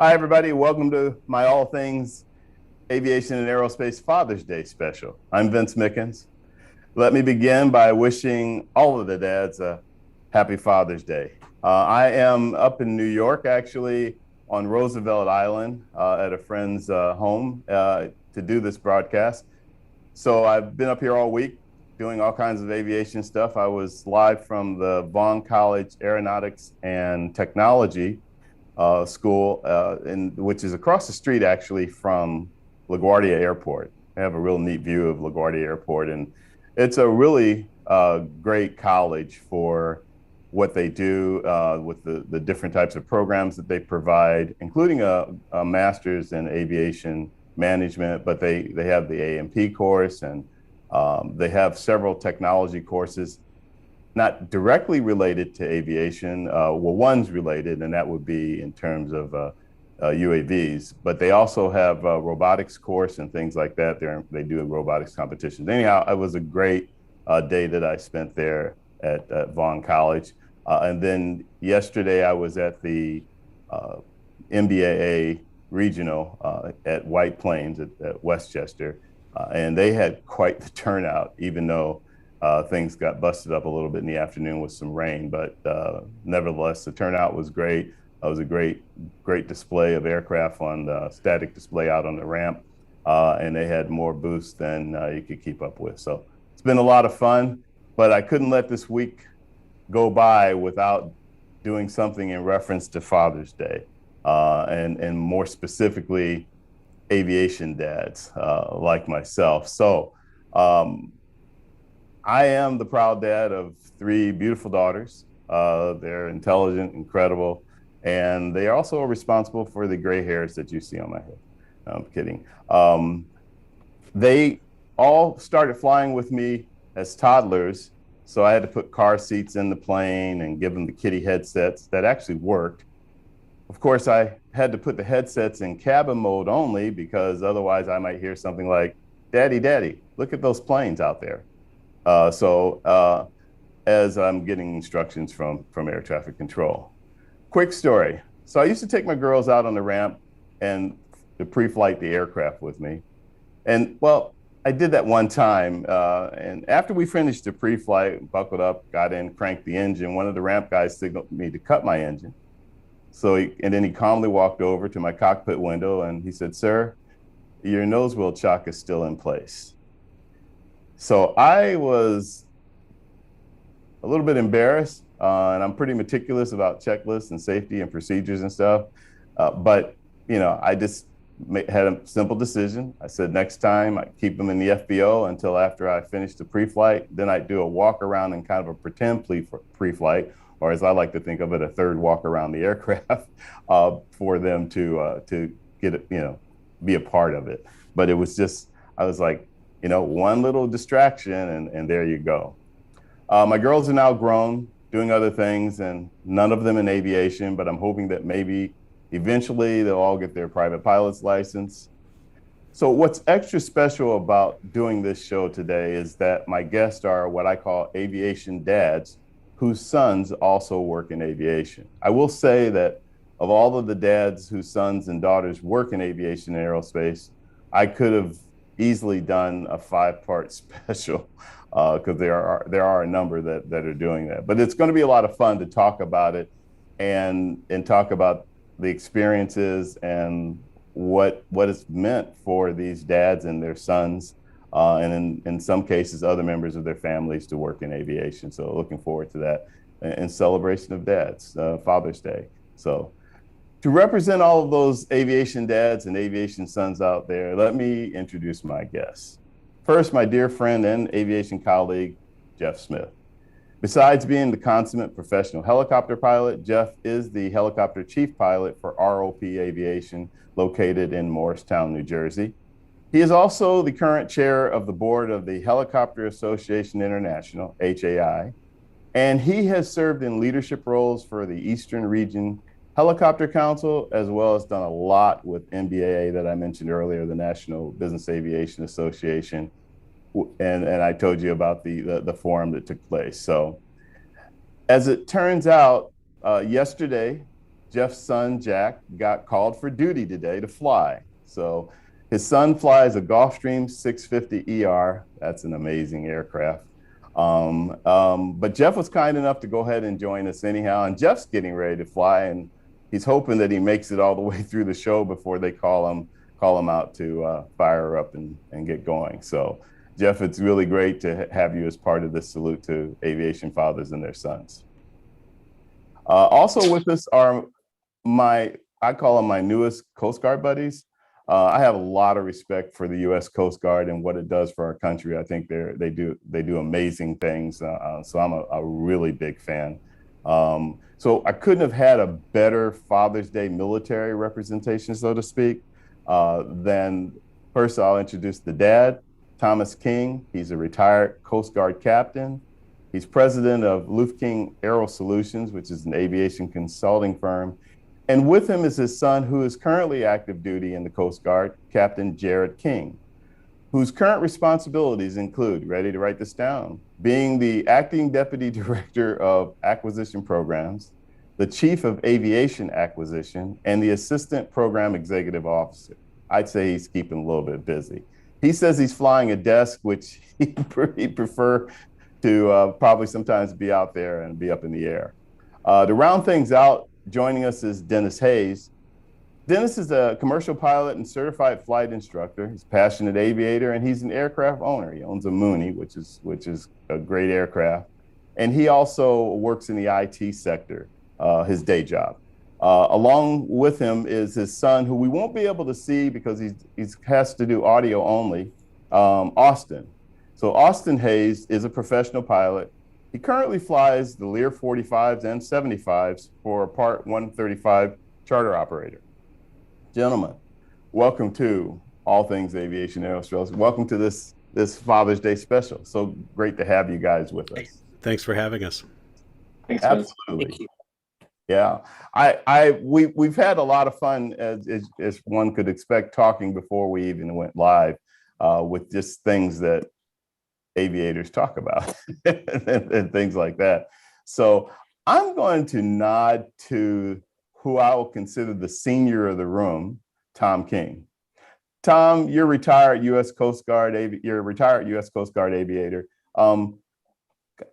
Hi, everybody. Welcome to my All Things Aviation and Aerospace Father's Day special. I'm Vince Mickens. Let me begin by wishing all of the dads a happy Father's Day. I am up in New York, actually, on Roosevelt Island at a friend's home to do this broadcast. So I've been up here all week doing all kinds of aviation stuff. I was live from the Vaughn College Aeronautics and Technology school, which is across the street actually from LaGuardia Airport. I have a real neat view of LaGuardia Airport, and it's a really great college for what they do with the different types of programs that they provide, including a master's in aviation management, but they have the A&P course, and they have several technology courses not directly related to aviation. Well, one's related, and that would be in terms of UAVs, but they also have a robotics course and things like that. They do robotics competitions. Anyhow, it was a great day that I spent there at Vaughn College. And then yesterday I was at the NBAA regional at White Plains at Westchester, and they had quite the turnout, even though things got busted up a little bit in the afternoon with some rain, but nevertheless, the turnout was great. It was a great display of aircraft on the static display out on the ramp, and they had more booths than you could keep up with. So it's been a lot of fun, but I couldn't let this week go by without doing something in reference to Father's Day, and more specifically, aviation dads like myself. So I am the proud dad of 3 beautiful daughters. They're intelligent, incredible, and they are also responsible for the gray hairs that you see on my head. No, I'm kidding. They all started flying with me as toddlers, so I had to put car seats in the plane and give them the kitty headsets that actually worked. Of course, I had to put the headsets in cabin mode only because otherwise I might hear something like, "Daddy, Daddy, look at those planes out there." As I'm getting instructions from air traffic control. Quick story. So I used to take my girls out on the ramp and to pre-flight the aircraft with me. And well, I did that one time. And after we finished the pre-flight, buckled up, got in, cranked the engine, one of the ramp guys signaled me to cut my engine. And then he calmly walked over to my cockpit window and he said, "Sir, your nose wheel chock is still in place." So I was a little bit embarrassed, and I'm pretty meticulous about checklists and safety and procedures and stuff. But, I just had a simple decision. I said next time I'd keep them in the FBO until after I finished the pre-flight. Then I'd do a walk around and kind of a pretend pre-flight, or as I like to think of it, a third walk around the aircraft for them to get it, be a part of it. But it was just, I was like, one little distraction, and there you go. My girls are now grown, doing other things, and none of them in aviation, but I'm hoping that maybe eventually they'll all get their private pilot's license. So what's extra special about doing this show today is that my guests are what I call aviation dads, whose sons also work in aviation. I will say that of all of the dads whose sons and daughters work in aviation and aerospace, I could have easily done a 5-part special because there are a number that are doing that. But it's going to be a lot of fun to talk about it and talk about the experiences and what it's meant for these dads and their sons, and in some cases other members of their families to work in aviation. So looking forward to that in celebration of dads, Father's Day. So to represent all of those aviation dads and aviation sons out there, let me introduce my guests. First, my dear friend and aviation colleague, Jeff Smith. Besides being the consummate professional helicopter pilot, Jeff is the helicopter chief pilot for R.O.P. Aviation, located in Morristown, New Jersey. He is also the current chair of the board of the Helicopter Association International, HAI, and he has served in leadership roles for the Eastern Region Helicopter Council, as well as done a lot with NBAA that I mentioned earlier, the National Business Aviation Association. And I told you about the forum that took place. So as it turns out, yesterday, Jeff's son, Jack, got called for duty today to fly. So his son flies a Gulfstream 650 ER. That's an amazing aircraft. But Jeff was kind enough to go ahead and join us anyhow. And Jeff's getting ready to fly, and he's hoping that he makes it all the way through the show before they call him out to fire up and get going. So, Jeff, it's really great to have you as part of this salute to aviation fathers and their sons. Also with us are I call them my newest Coast Guard buddies. I have a lot of respect for the U.S. Coast Guard and what it does for our country. I think they do amazing things. So I'm a really big fan. So I couldn't have had a better Father's Day military representation, so to speak, than first I'll introduce the dad, Thomas King. He's a retired Coast Guard captain. He's president of LuftKing AeroSolutions, which is an aviation consulting firm. And with him is his son, who is currently active duty in the Coast Guard, Captain Jared King, whose current responsibilities include, ready to write this down, being the acting deputy director of acquisition programs, the chief of aviation acquisition, and the assistant program executive officer. I'd say he's keeping a little bit busy. He says he's flying a desk, which he'd prefer to probably sometimes be out there and be up in the air. To round things out, joining us is Dennis Hayes. Dennis is a commercial pilot and certified flight instructor. He's a passionate aviator, and he's an aircraft owner. He owns a Mooney, which is a great aircraft. And he also works in the IT sector, his day job. Along with him is his son, who we won't be able to see because he has to do audio only, Austin. So Austin Hayes is a professional pilot. He currently flies the Lear 45s and 75s for a Part 135 charter operator. Gentlemen, welcome to All Things Aviation Aerospace. Welcome to this Father's Day special. So great to have you guys with us. Thanks for having us. Thanks, absolutely. Thank you. Yeah, we've had a lot of fun, as one could expect, talking before we even went live with just things that aviators talk about and things like that. So I'm going to nod to who I will consider the senior of the room, Tom King. Tom, you're retired U.S. Coast Guard. You're a retired U.S. Coast Guard aviator. How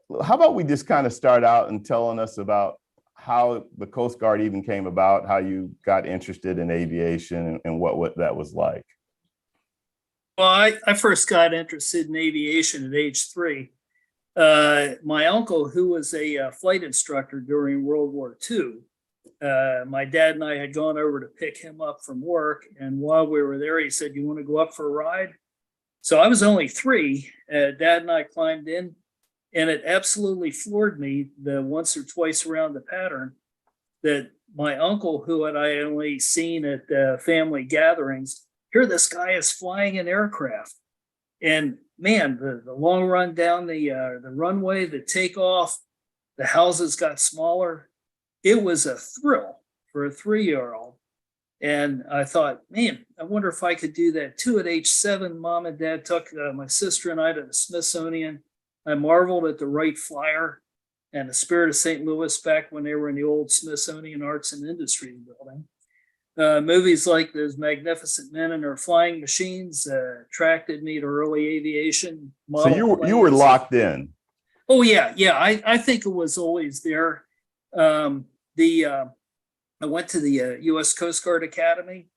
about we just kind of start out and telling us about how the Coast Guard even came about, how you got interested in aviation, and what that was like? Well, I first got interested in aviation at age 3. My uncle, who was a flight instructor during World War II, my dad and I had gone over to pick him up from work. And while we were there, he said, "You want to go up for a ride?" So I was only 3. Dad and I climbed in, and it absolutely floored me the once or twice around the pattern that my uncle, who had I only seen at family gatherings, here this guy is flying an aircraft. And man, the long run down the runway, the takeoff, the houses got smaller. It was a thrill for a 3-year-old. And I thought, man, I wonder if I could do that too. At age 7, Mom and Dad took my sister and I to the Smithsonian. I marveled at the Wright Flyer and the Spirit of St. Louis back when they were in the old Smithsonian Arts and Industries building. Movies like Those Magnificent Men and Their Flying Machines attracted me to early aviation. So you were locked in. Oh yeah. I think it was always there. I went to the U.S. Coast Guard Academy.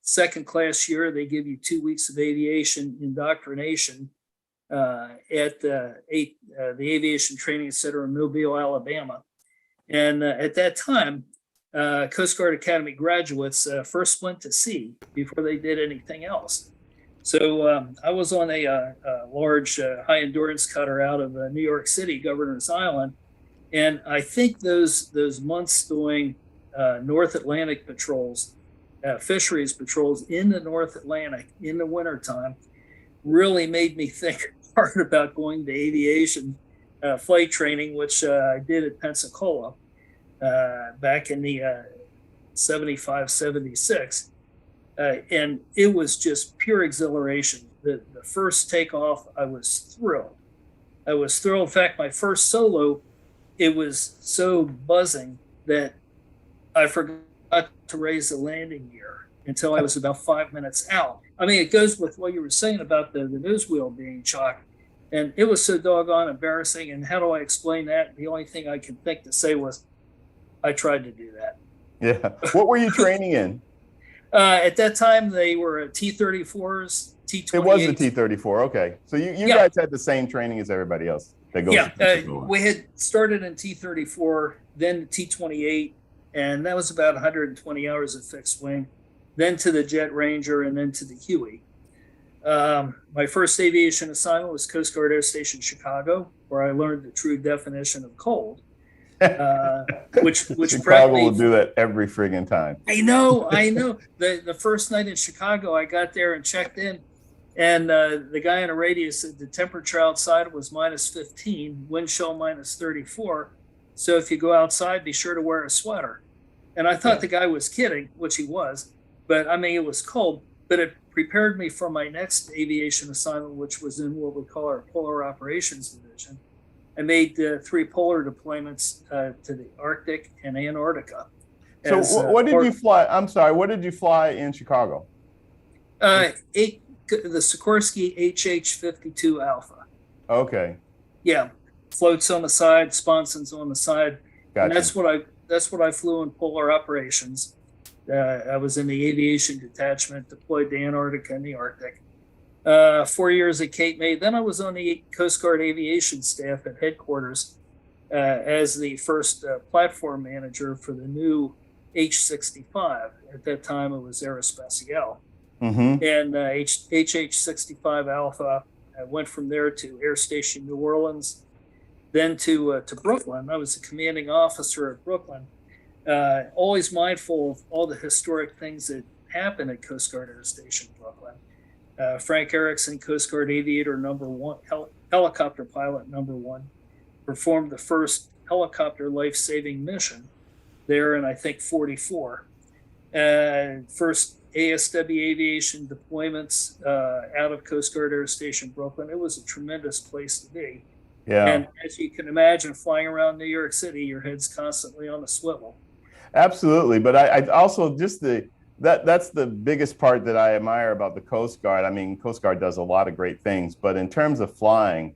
Second class year, they give you 2 weeks of aviation indoctrination at the Aviation Training Center in Mobile, Alabama. And at that time, Coast Guard Academy graduates first went to sea before they did anything else. So I was on a large high endurance cutter out of New York City, Governor's Island. And I think those months doing North Atlantic patrols, fisheries patrols in the North Atlantic in the wintertime really made me think hard about going to aviation flight training, which I did at Pensacola back in the 75, 76. And it was just pure exhilaration. The first takeoff, I was thrilled. In fact, my first solo, it was so buzzing that I forgot to raise the landing gear until I was about 5 minutes out. I mean, it goes with what you were saying about the nose wheel being chocked. And it was so doggone embarrassing. And how do I explain that? The only thing I can think to say was, I tried to do that. Yeah. What were you training in? At that time, they were T-34s, T-28s. It was the T-34. Okay. So you guys had the same training as everybody else that goes to we had started in T-34, then T-28, and that was about 120 hours of fixed wing, then to the Jet Ranger, and then to the Huey. My first aviation assignment was Coast Guard Air Station Chicago, where I learned the true definition of cold. Which Chicago will do that every friggin' time. I know. The first night in Chicago, I got there and checked in, and the guy on the radio said the temperature outside was -15, wind chill -34. So if you go outside, be sure to wear a sweater. And I thought the guy was kidding, which he was, but I mean, it was cold, but it prepared me for my next aviation assignment, which was in what we call our Polar Operations Division. I made 3 polar deployments to the Arctic and Antarctica. So what did you fly? I'm sorry, what did you fly in Chicago? The Sikorsky HH-52 Alpha. Okay. Yeah, floats on the side, sponsons on the side. Gotcha. And that's what I flew in polar operations. I was in the aviation detachment deployed to Antarctica and the Arctic. 4 years at Cape May. Then I was on the Coast Guard aviation staff at headquarters as the first platform manager for the new H-65. At that time, it was Aerospatiale. Mm-hmm. And HH-65 Alpha. I went from there to Air Station New Orleans, then to Brooklyn. I was a commanding officer at Brooklyn. Always mindful of all the historic things that happened at Coast Guard Air Station Brooklyn. Frank Erickson, Coast Guard Aviator #1, helicopter pilot #1, performed the first helicopter life-saving mission there in, I think, 44. First ASW aviation deployments out of Coast Guard Air Station Brooklyn. It was a tremendous place to be. Yeah. And as you can imagine, flying around New York City, your head's constantly on a swivel. Absolutely. But I also just that's the biggest part that I admire about the Coast Guard. I mean, Coast Guard does a lot of great things, but in terms of flying,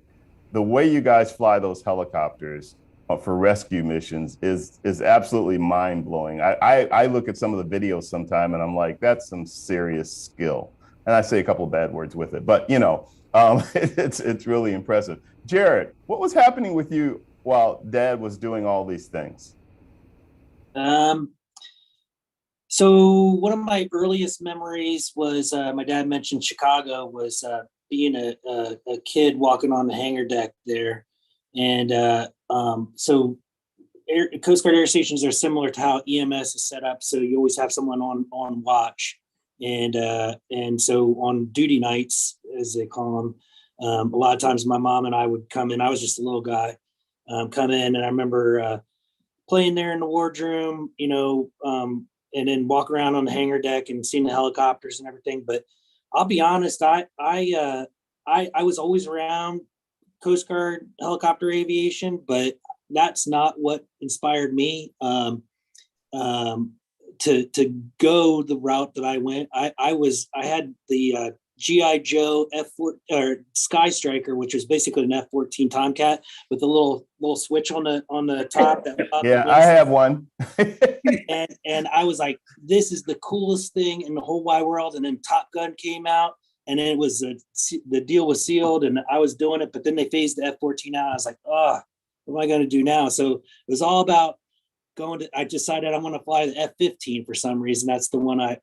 the way you guys fly those helicopters for rescue missions is absolutely mind blowing. I look at some of the videos sometime and I'm like, that's some serious skill. And I say a couple of bad words with it, but it's really impressive. Jared, what was happening with you while Dad was doing all these things? So one of my earliest memories was my dad mentioned Chicago, was being a kid walking on the hangar deck there. And so Coast Guard air stations are similar to how EMS is set up. So you always have someone on watch. And so on duty nights, as they call them, a lot of times my mom and I would come in. I was just a little guy, come in, and I remember playing there in the wardroom, and then walk around on the hangar deck and seeing the helicopters and everything. But I'll be honest, I was always around Coast Guard helicopter aviation, but that's not what inspired me to go the route that I went. I had the GI Joe F4 or Sky Striker, which was basically an F-14 Tomcat with a little switch on the top. Yeah, I have one. and I was like, this is the coolest thing in the whole wide world. And then Top Gun came out, and then it was the deal was sealed, and I was doing it. But then they phased the F-14 out. I was like, what am I going to do now? So it was all about I decided I'm going to fly the F-15 for some reason. That's the one I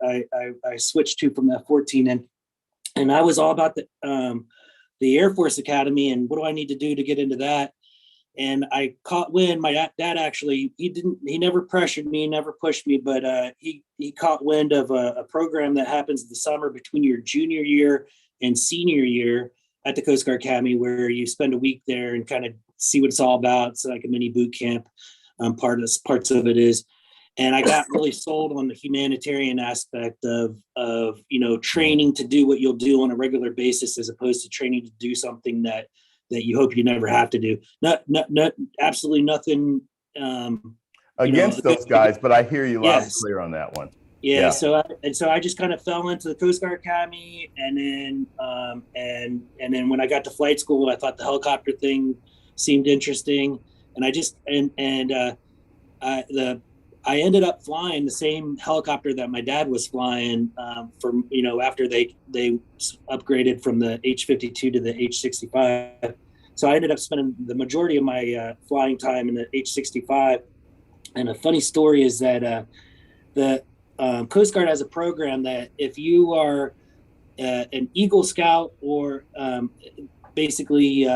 switched to from the F-14. And I was all about the Air Force Academy and what do I need to do to get into that. And I caught wind. My dad actually, he never pressured me, never pushed me, but he caught wind of a program that happens in the summer between your junior year and senior year at the Coast Guard Academy, where you spend a week there and kind of see what it's all about. It's like a mini boot camp. Parts of it is. And I got really sold on the humanitarian aspect of training to do what you'll do on a regular basis, as opposed to training to do something that you hope you never have to do. Not absolutely nothing against those guys, but I hear you loud and Yes. clear on that one. Yeah. Yeah. So I just kind of fell into the Coast Guard Academy, and then when I got to flight school, I thought the helicopter thing seemed interesting, and I ended up flying the same helicopter that my dad was flying after they upgraded from the H-52 to the H-65. So I ended up spending the majority of my flying time in the H-65. And a funny story is that the Coast Guard has a program that if you are an Eagle Scout, or basically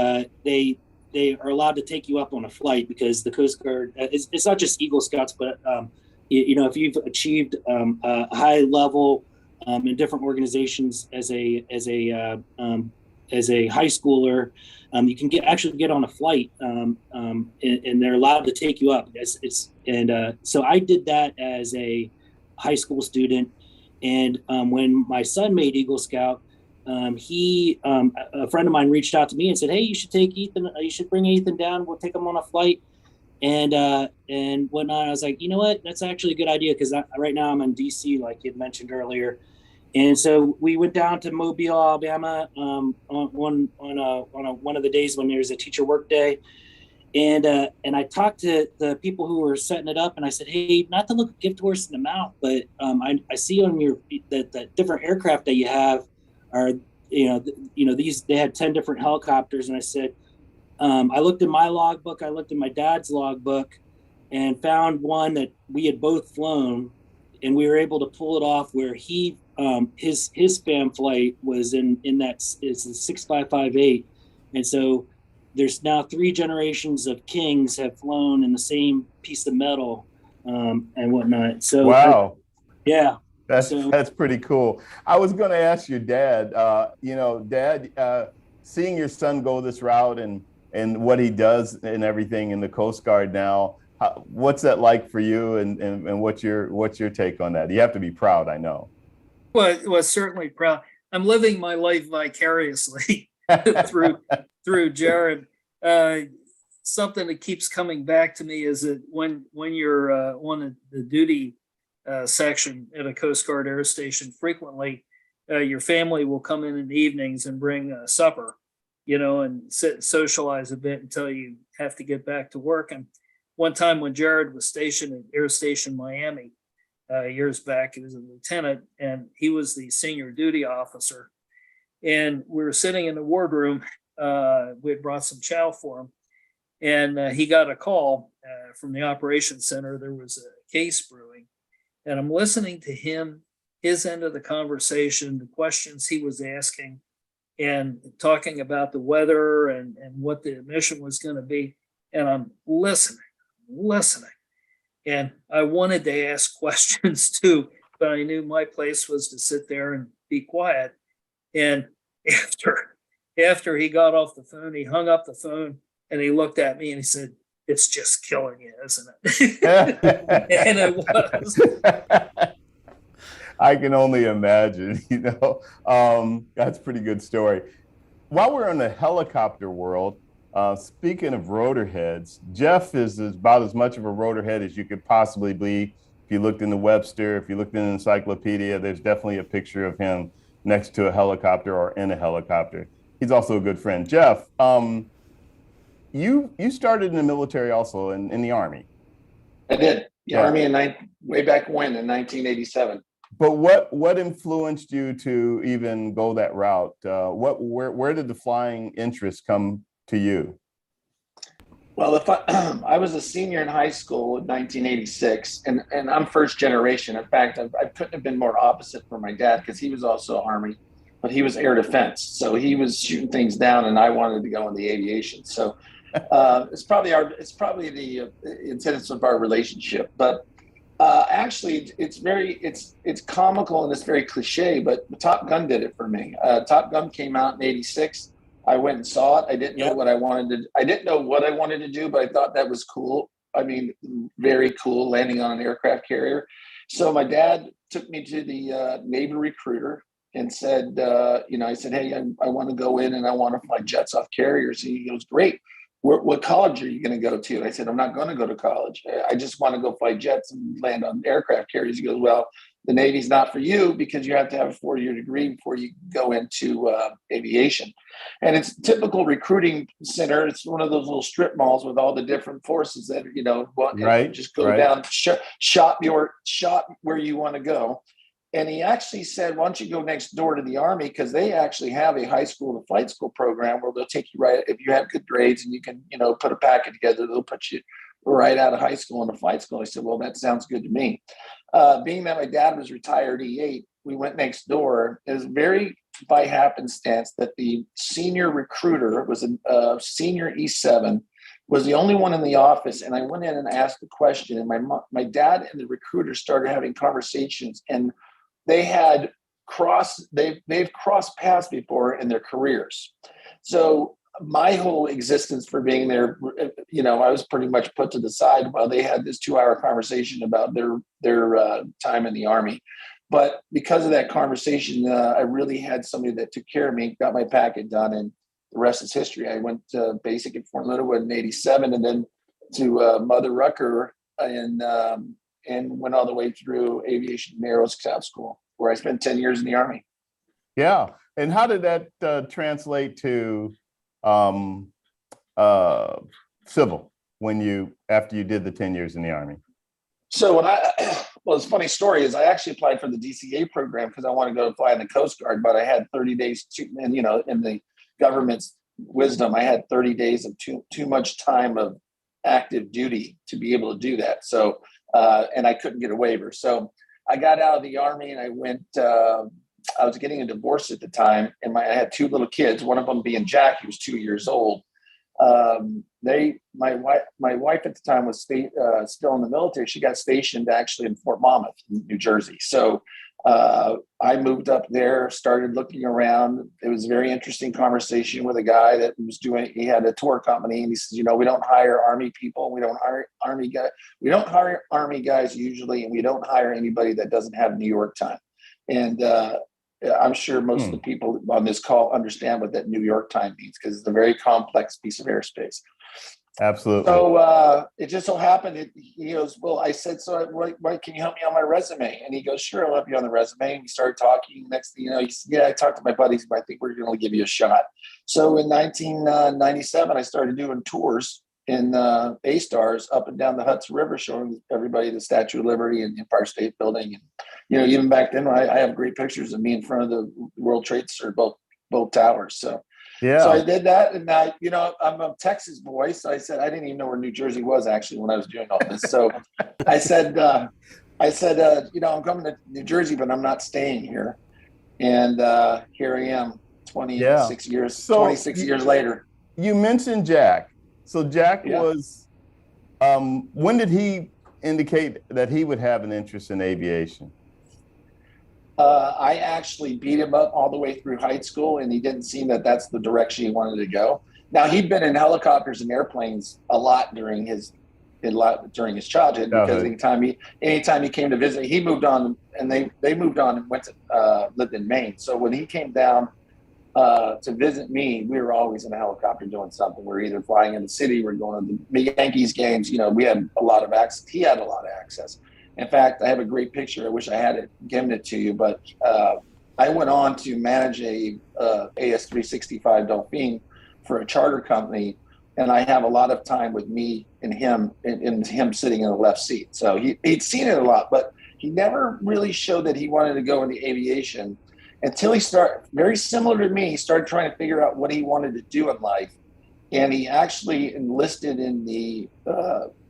they are allowed to take you up on a flight, because the Coast Guard, it's not just Eagle Scouts, but if you've achieved a high level in different organizations as a high schooler, you can actually get on a flight, and they're allowed to take you up. So I did that as a high school student, and when my son made Eagle Scout, a friend of mine reached out to me and said, "Hey, you should take Ethan. You should bring Ethan down. We'll take him on a flight and whatnot." I was like, you know what? That's actually a good idea, because right now I'm in DC, like you had mentioned earlier. And so we went down to Mobile, Alabama, on one of the days when there's a teacher work day. And I talked to the people who were setting it up, and I said, "Hey, not to look a gift horse in the mouth, but I see on your that different aircraft that you have are these, they had 10 different helicopters." And I said, I looked in my logbook, I looked in my dad's logbook, and found one that we had both flown, and we were able to pull it off where his fam flight was in that, it's a 6558. And so there's now 3 generations of Kings have flown in the same piece of metal, and whatnot. So Wow. Yeah. That's pretty cool. I was going to ask your dad, Dad, seeing your son go this route and what he does and everything in the Coast Guard now, what's that like for you, and what's your take on that? You have to be proud, I know. Well, certainly proud. I'm living my life vicariously through Jared. Something that keeps coming back to me is that when you're on the duty section at a Coast Guard air station, frequently your family will come in the evenings and bring supper, and sit and socialize a bit until you have to get back to work. And one time when Jared was stationed at Air Station Miami, years back, he was a lieutenant, and he was the senior duty officer. And we were sitting in the wardroom. We had brought some chow for him, and he got a call from the operations center. There was a case brewing, and I'm listening to his end of the conversation, the questions he was asking, and talking about the weather and what the mission was going to be. And I'm listening. And I wanted to ask questions too, but I knew my place was to sit there and be quiet. And after he got off the phone, he hung up the phone and he looked at me and he said, "It's just killing you, isn't it?" And it was. I can only imagine, that's a pretty good story. While we're in the helicopter world, speaking of rotor heads, Jeff is about as much of a rotor head as you could possibly be. If you looked in the Webster, if you looked in the encyclopedia, there's definitely a picture of him next to a helicopter or in a helicopter. He's also a good friend. Jeff, you started in the military also, in the Army. I did. The Army way back when, in 1987. But what influenced you to even go that route? Where did the flying interest come to you? Well, I was a senior in high school in 1986, and I'm first generation. In fact, I couldn't have been more opposite from my dad, because he was also Army, but he was air defense. So he was shooting things down, and I wanted to go into aviation. So it's probably the incidence of our relationship. But actually, it's comical and it's very cliche, but Top Gun did it for me. Top Gun came out in '86. I went and saw it. I didn't know what I wanted to do, but I thought that was cool. I mean, very cool, landing on an aircraft carrier. So my dad took me to the Navy recruiter and said, I said, "Hey, I want to go in and I want to fly jets off carriers." And he goes, "Great. what college are you going to go to? I said, I'm not going to go to college. I just want to go fly jets and land on aircraft carriers. He goes, well, the Navy's not for you because you have to have a 4-year degree before you go into aviation. And it's a typical recruiting center. It's one of those little strip malls with all the different forces that, Right, just go right. down, shop where you want to go. And he actually said, why don't you go next door to the Army? Because they actually have a high school to flight school program where they'll take you right, if you have good grades and you can, put a packet together, they'll put you right out of high school into flight school. I said, well, that sounds good to me. Being that my dad was retired E8, we went next door. It was very by happenstance that the senior recruiter was a senior E7, was the only one in the office. And I went in and asked the question, and my dad and the recruiter started having conversations, and they've crossed paths before in their careers. So my whole existence for being there, I was pretty much put to the side while they had this 2-hour conversation about their time in the Army. But because of that conversation, I really had somebody that took care of me, got my packet done, and the rest is history. I went to basic at Fort Leonard Wood in '87, and then to Mother Rucker and went all the way through Aviation Aerospace School, where I spent 10 years in the Army. Yeah. And how did that translate to civil after you did the 10 years in the Army? So it's a funny story is I actually applied for the DCA program because I wanted to go fly in the Coast Guard, but I had 30 days in the government's wisdom, I had 30 days of too much time of active duty to be able to do that. So, and I couldn't get a waiver. So I got out of the Army and I went, I was getting a divorce at the time, and I had 2 little kids, one of them being Jack, he was 2 years old. My wife at the time was still in the military. She got stationed actually in Fort Monmouth, New Jersey. So I moved up there, started looking around. It was a very interesting conversation with a guy that he had a tour company, and he says, we don't hire Army people. We don't hire Army guys. We don't hire Army guys usually, and we don't hire anybody that doesn't have New York time. And I'm sure most of the people on this call understand what that New York time means, because it's a very complex piece of airspace. Absolutely. So it just so happened, he goes, well, I said, so what, can you help me on my resume? And he goes, sure, I'll help you on the resume. And we started talking. Next thing you know, he said, yeah, I talked to my buddies, but I think we're going to give you a shot. So in 1997, I started doing tours in A-Stars up and down the Hudson River, showing everybody the Statue of Liberty and the Empire State Building. And, even back then, I have great pictures of me in front of the World Trade Center, both towers. So, yeah. So I did that, and I'm a Texas boy, so I said I didn't even know where New Jersey was actually when I was doing all this. So I said, I'm coming to New Jersey, but I'm not staying here. And here I am, 26 years. So 26 years later. You mentioned Jack. So Jack was. When did he indicate that he would have an interest in aviation? I actually beat him up all the way through high school, and he didn't seem that that's the direction he wanted to go. Now, he'd been in helicopters and airplanes a lot during his childhood, because anytime he came to visit, he moved on, and they moved on and went to lived in Maine. So when he came down to visit me, we were always in a helicopter doing something. We're either flying in the city, we're going to the Yankees games. We had a lot of access. He had a lot of access. In fact, I have a great picture. I wish I had given it to you, but I went on to manage a AS365 Dolphin for a charter company, and I have a lot of time with me and him, and him sitting in the left seat. So he'd seen it a lot, but he never really showed that he wanted to go into aviation until he started, very similar to me, he started trying to figure out what he wanted to do in life. And he actually enlisted in the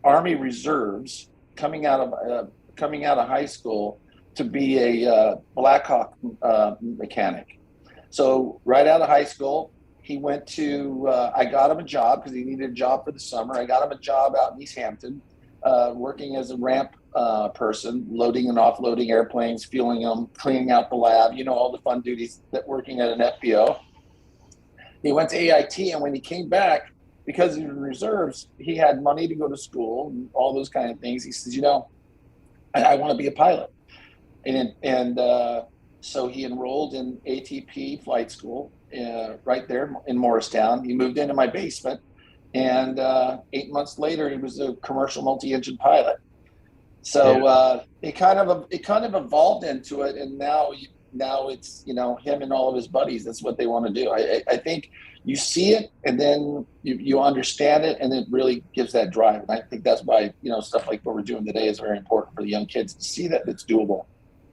Army Reserves coming out of high school to be a Black Hawk mechanic. So right out of high school, he went to, I got him a job because he needed a job for the summer. I got him a job out in East Hampton, working as a ramp person, loading and offloading airplanes, fueling them, cleaning out the lab, all the fun duties that working at an FBO. He went to AIT, and when he came back, because he was in reserves, he had money to go to school and all those kind of things. He says, I want to be a pilot. And so he enrolled in ATP flight school right there in Morristown. He moved into my basement, And 8 months later, he was a commercial multi-engine pilot. Yeah. So it kind of evolved into it, and now it's him and all of his buddies. That's what they want to do. I think you see it, and then you understand it, and it really gives that drive. And I think that's why stuff like what we're doing today is very important for the young kids to see that it's doable.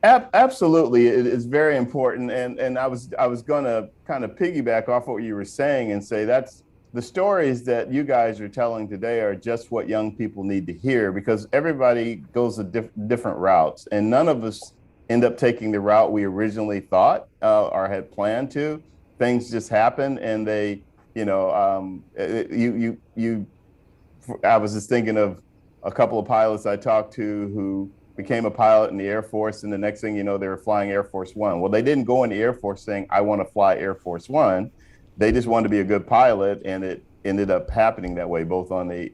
Absolutely, it is very important, and I was going to kind of piggyback off what you were saying and say that's the stories that you guys are telling today are just what young people need to hear, because everybody goes different routes, and none of us end up taking the route we originally thought or had planned to. Things just happen, and they, I was just thinking of a couple of pilots I talked to who became a pilot in the Air Force, and the next thing you know, they were flying Air Force One. Well, they didn't go in the Air Force saying, I want to fly Air Force One. They just wanted to be a good pilot, and it ended up happening that way, both on the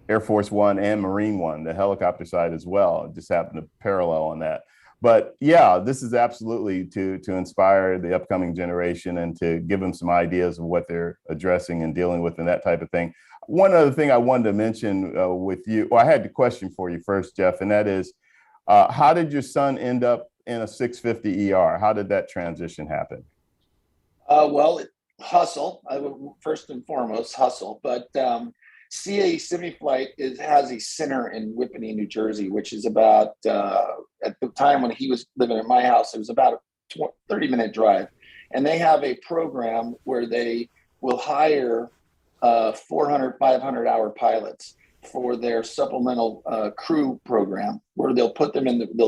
Air Force One and Marine One, the helicopter side as well. It just happened to parallel on that. But yeah, this is absolutely to inspire the upcoming generation and to give them some ideas of what they're addressing and dealing with and that type of thing. One other thing I wanted to mention with you, well, I had a question for you first, Jeff, and that is, how did your son end up in a 650 ER? How did that transition happen? Well, hustle. First and foremost, hustle. But CAE Semiflight has a center in Whippany, New Jersey, which is about, at the time when he was living at my house, it was about a 30-minute drive. And they have a program where they will hire 400, 500-hour pilots for their supplemental crew program, where they'll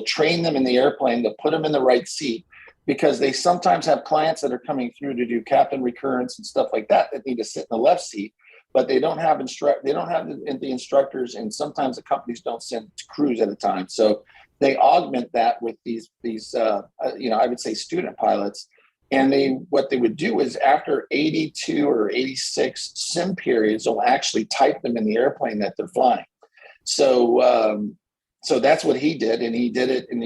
train them in the airplane, they'll put them in the right seat, because they sometimes have clients that are coming through to do captain recurrence and stuff like that need to sit in the left seat, but they don't have the instructors, and sometimes the companies don't send crews at a time. So they augment that with these I would say student pilots. And what they would do is, after 82 or 86 sim periods, they'll actually type them in the airplane that they're flying. So that's what he did, and he did it. And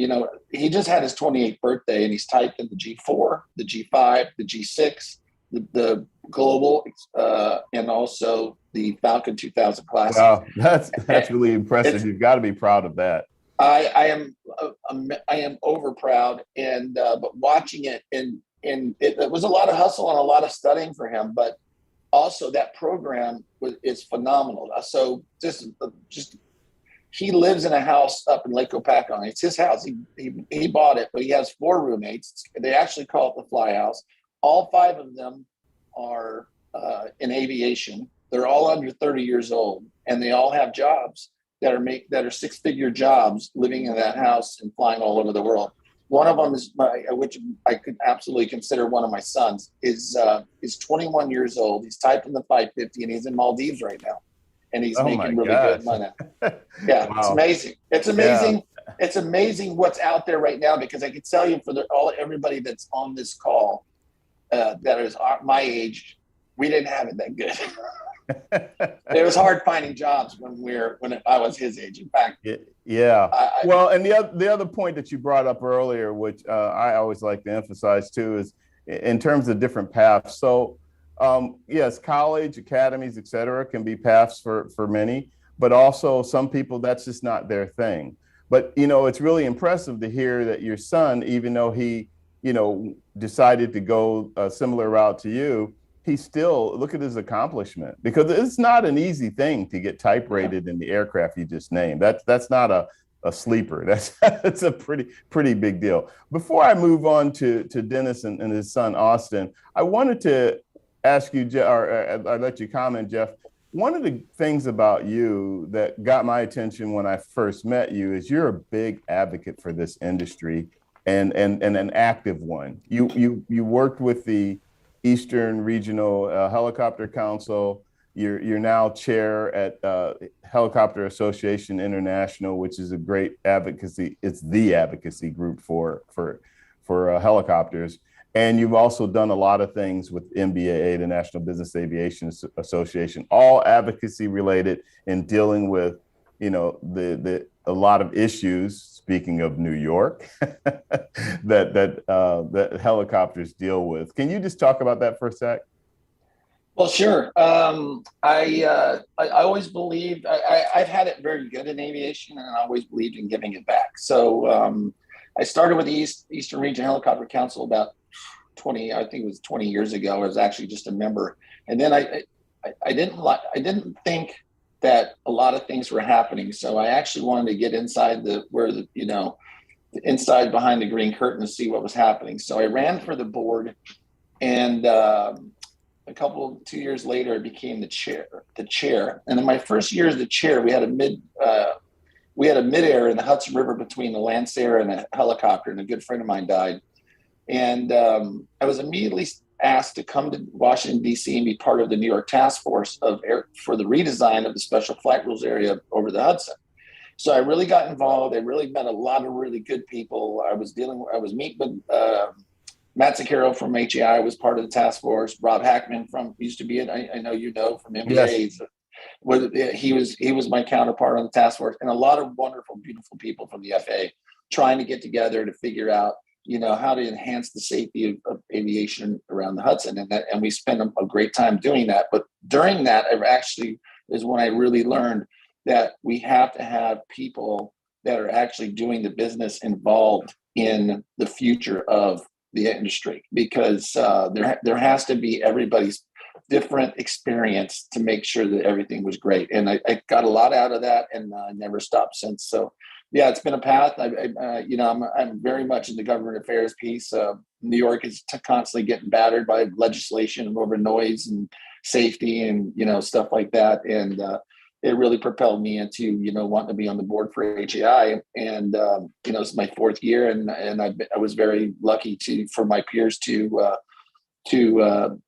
he just had his 28th birthday, and he's typed in the G4, the G5, the G6, the Global, and also the Falcon 2000 Classic. Wow, that's really impressive. You've got to be proud of that. I am over proud, and but watching it, and it was a lot of hustle and a lot of studying for him, but also that program is phenomenal. So just he lives in a house up in Lake Opakon. It's his house. He bought it, but he has 4 roommates. They actually call it the Fly House. All 5 of them are in aviation. They're all under 30 years old, and they all have jobs that are 6-figure jobs, living in that house and flying all over the world. One of them is which I could absolutely consider one of my sons, is 21 years old. He's typed in the 550, and he's in Maldives right now, and he's making really good money. Yeah, wow. It's amazing. It's amazing. Yeah. It's amazing what's out there right now, because I can tell you, for everybody that's on this call that is my age, we didn't have it that good. It was hard finding jobs when I was his age. In fact, yeah. Well, and the other point that you brought up earlier, which I always like to emphasize too, is in terms of different paths. So, yes, college, academies, et cetera, can be paths for many, but also some people, that's just not their thing. But it's really impressive to hear that your son, even though he decided to go a similar route to you, he still, look at his accomplishment, because it's not an easy thing to get type rated in the aircraft you just named. That's not a sleeper. That's a pretty big deal. Before I move on to Dennis and his son Austin, I wanted to ask you, or I'd let you comment, Jeff. One of the things about you that got my attention when I first met you is you're a big advocate for this industry, and an active one. You worked with the Eastern Regional Helicopter Council. You're now chair at Helicopter Association International, which is a great advocacy. It's the advocacy group for helicopters. And you've also done a lot of things with NBAA, the National Business Aviation Association, all advocacy related in dealing with, a lot of issues. Speaking of New York, that helicopters deal with. Can you just talk about that for a sec? Well, sure. I always believed I've had it very good in aviation, and I always believed in giving it back. So I started with the Eastern Region Helicopter Council about 20, I think it was 20 years ago. I was actually just a member, and then I didn't think that a lot of things were happening. So I actually wanted to get inside inside behind the green curtain to see what was happening. So I ran for the board, and 2 years later, I became the chair. And in my first year as the chair, we had a midair in the Hudson River between the Lancer and a helicopter, and a good friend of mine died. And I was immediately asked to come to Washington, D.C. and be part of the New York task force for the redesign of the special flight rules area over the Hudson. So I really got involved. I really met a lot of really good people. I was meeting with Matt Zuccaro from HAI was part of the task force. Rob Hackman used to be it. I know from NBAA. Yes. He was my counterpart on the task force, and a lot of wonderful, beautiful people from the FAA trying to get together to figure out, how to enhance the safety of aviation around the Hudson, and we spent a great time doing that. But during that, is when I really learned that we have to have people that are actually doing the business involved in the future of the industry, because there has to be everybody's different experience to make sure that everything was great. And I got a lot out of that, and I never stopped since. So yeah, it's been a path. I'm very much in the government affairs piece. New York is constantly getting battered by legislation over noise and safety and stuff like that, and it really propelled me into wanting to be on the board for HAI. And it's my fourth year, and I was very lucky for my peers to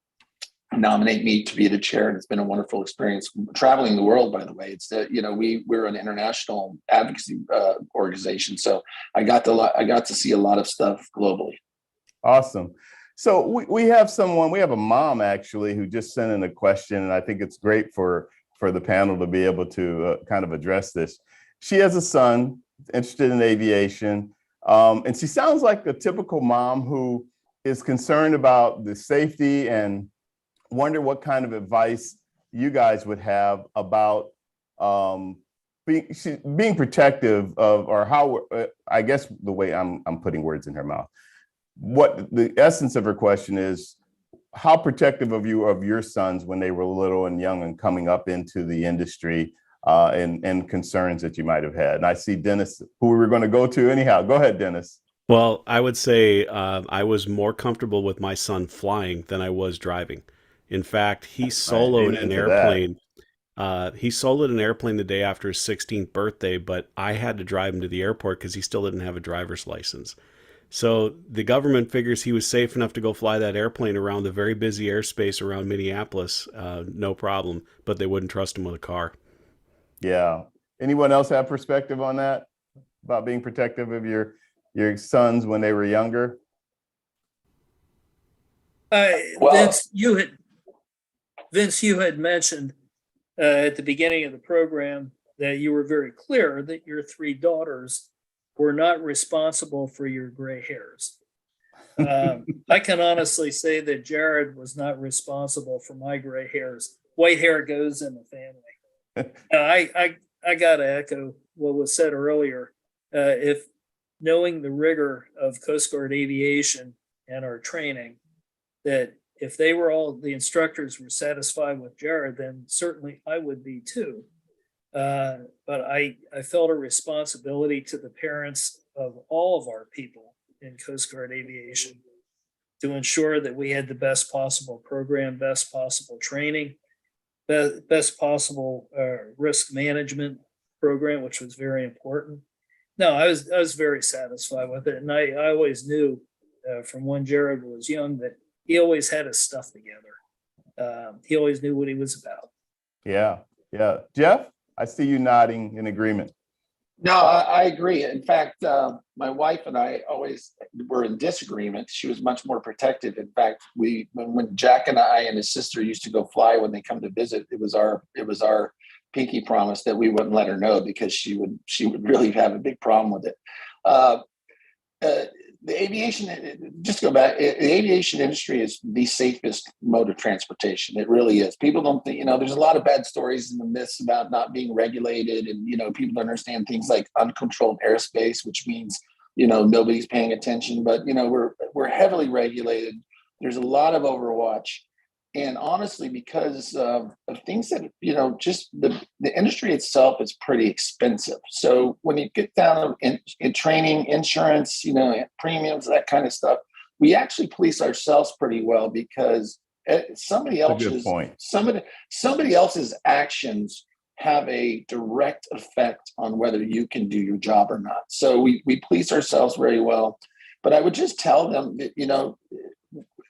nominate me to be the chair, and it's been a wonderful experience traveling the world. By the way, it's that we're an international advocacy organization, so I got to see a lot of stuff globally. Awesome. So we have a mom actually who just sent in a question, and I think it's great for the panel to be able to kind of address this. She has a son interested in aviation, and she sounds like a typical mom who is concerned about the safety and wonder what kind of advice you guys would have about being protective of, or how, I guess the way I'm putting words in her mouth. What the essence of her question is, how protective of your sons when they were little and young and coming up into the industry, and concerns that you might have had. And I see Dennis, who we were going to go to anyhow. Go ahead, Dennis. Well, I would say I was more comfortable with my son flying than I was driving. In fact, he soloed an airplane. He soloed an airplane the day after his 16th birthday, but I had to drive him to the airport because he still didn't have a driver's license. So the government figures he was safe enough to go fly that airplane around the very busy airspace around Minneapolis, no problem, but they wouldn't trust him with a car. Yeah. Anyone else have perspective on that, about being protective of your sons when they were younger? Vince, you had mentioned at the beginning of the program that you were very clear that your three daughters were not responsible for your gray hairs. I can honestly say that Jared was not responsible for my gray hairs. White hair goes in the family. I got to echo what was said earlier. If knowing the rigor of Coast Guard aviation and our training, that if the instructors were satisfied with Jared, then certainly I would be too. But I felt a responsibility to the parents of all of our people in Coast Guard aviation to ensure that we had the best possible program, best possible training, best possible risk management program, which was very important. No, I was very satisfied with it, and I always knew from when Jared was young that he always had his stuff together. He always knew what he was about. Yeah. Jeff, I see you nodding in agreement. No, I agree. In fact, my wife and I always were in disagreement. She was much more protective. In fact, when Jack and I and his sister used to go fly when they come to visit, it was our pinky promise that we wouldn't let her know, because she would really have a big problem with it. the aviation, just go back, the aviation industry is the safest mode of transportation. It really is. People don't think, there's a lot of bad stories and the myths about not being regulated. And, people don't understand things like uncontrolled airspace, which means, nobody's paying attention. But, we're heavily regulated. There's a lot of overwatch. And honestly, because of things that, just the industry itself is pretty expensive. So when you get down in training, insurance, premiums, that kind of stuff, we actually police ourselves pretty well because somebody else's actions have a direct effect on whether you can do your job or not. So we police ourselves very well. But I would just tell them that,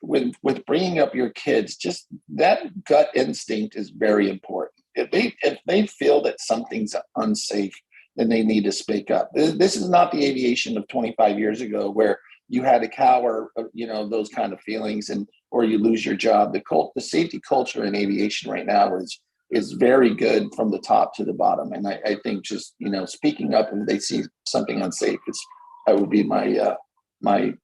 with bringing up your kids, just that gut instinct is very important. If they feel that something's unsafe, then they need to speak up. This is not the aviation of 25 years ago where you had to cower, those kind of feelings or you lose your job. The safety culture in aviation right now is very good from the top to the bottom. And I think just, speaking up when they see something unsafe would be my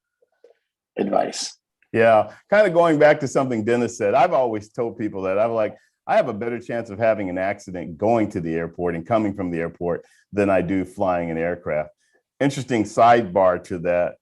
advice. Yeah, kind of going back to something Dennis said, I've always told people that I have a better chance of having an accident going to the airport and coming from the airport than I do flying an aircraft. Interesting sidebar to that.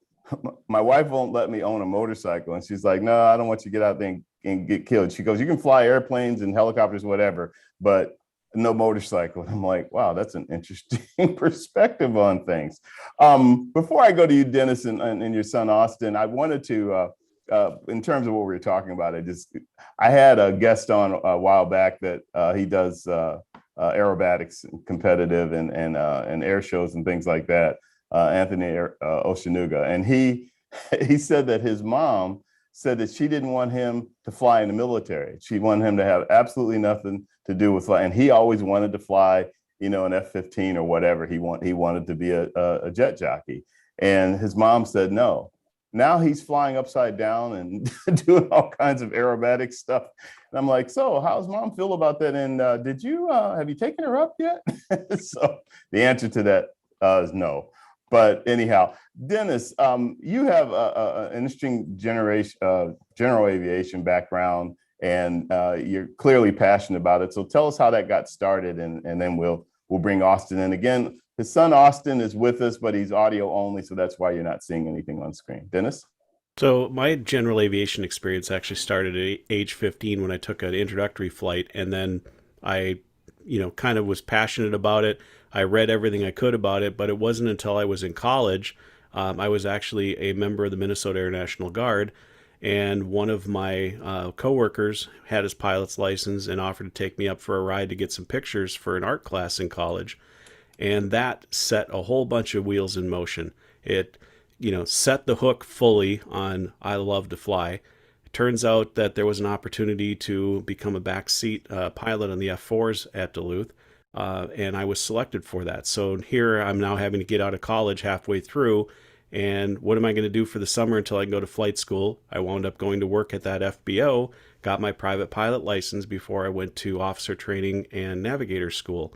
My wife won't let me own a motorcycle. And she's like, no, I don't want you to get out there and get killed. She goes, you can fly airplanes and helicopters, whatever, but no motorcycle. And I'm like, wow, that's an interesting perspective on things. Before I go to you, Dennis, and your son, Austin, I wanted to, in terms of what we were talking about, I had a guest on a while back that he does aerobatics, competitive and air shows and things like that. Anthony Oshanuga, and he said that his mom said that she didn't want him to fly in the military. She wanted him to have absolutely nothing to do with flying, and he always wanted to fly, an F-15 or whatever. He wanted to be a jet jockey, and his mom said no. Now he's flying upside down and doing all kinds of aerobatic stuff. And I'm like, so how's mom feel about that? And have you taken her up yet? So the answer to that is no. But anyhow, Dennis, you have an interesting general aviation background, and you're clearly passionate about it. So tell us how that got started, and then we'll bring Austin in. Again, his son Austin is with us, but he's audio only, so that's why you're not seeing anything on screen. Dennis? So my general aviation experience actually started at age 15 when I took an introductory flight, and then I, kind of was passionate about it. I read everything I could about it, but it wasn't until I was in college. I was actually a member of the Minnesota Air National Guard, and one of my coworkers had his pilot's license and offered to take me up for a ride to get some pictures for an art class in college. And that set a whole bunch of wheels in motion. It, set the hook fully on I love to fly. It turns out that there was an opportunity to become a backseat pilot on the F4s at Duluth, and I was selected for that. So here I'm now having to get out of college halfway through, and what am I going to do for the summer until I can go to flight school? I wound up going to work at that FBO, got my private pilot license before I went to officer training and navigator school.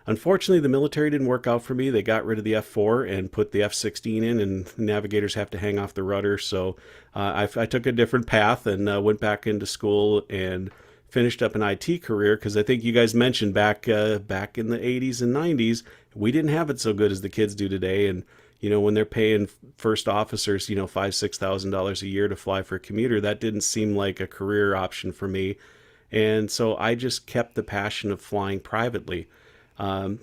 Unfortunately, the military didn't work out for me. They got rid of the F4 and put the F-16 in, and navigators have to hang off the rudder. So I took a different path and went back into school and finished up an IT career, because I think you guys mentioned back in the 80s and 90s, we didn't have it so good as the kids do today. And, when they're paying first officers, $5,000-$6,000 a year to fly for a commuter, that didn't seem like a career option for me. And so I just kept the passion of flying privately. Then